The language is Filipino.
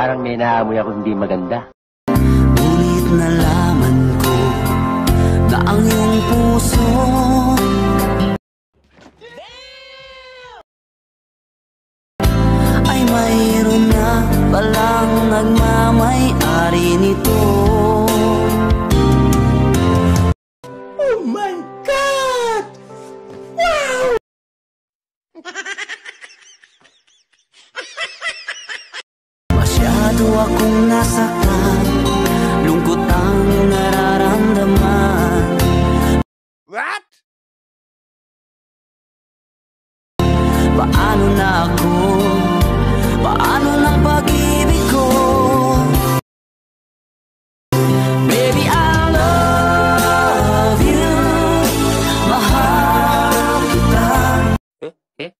Parang may naamoy ako hindi maganda. Ngunit nalaman ko na ang iyong puso ay mayroon na palang nagmamay-ari nito. Oh my God! Wow! Masyado akong nasaktan, lungkot ang nararamdaman. What? Paano na ako? Paano na pag-ibig ko? Baby, I love you. Mahal kita. Eh?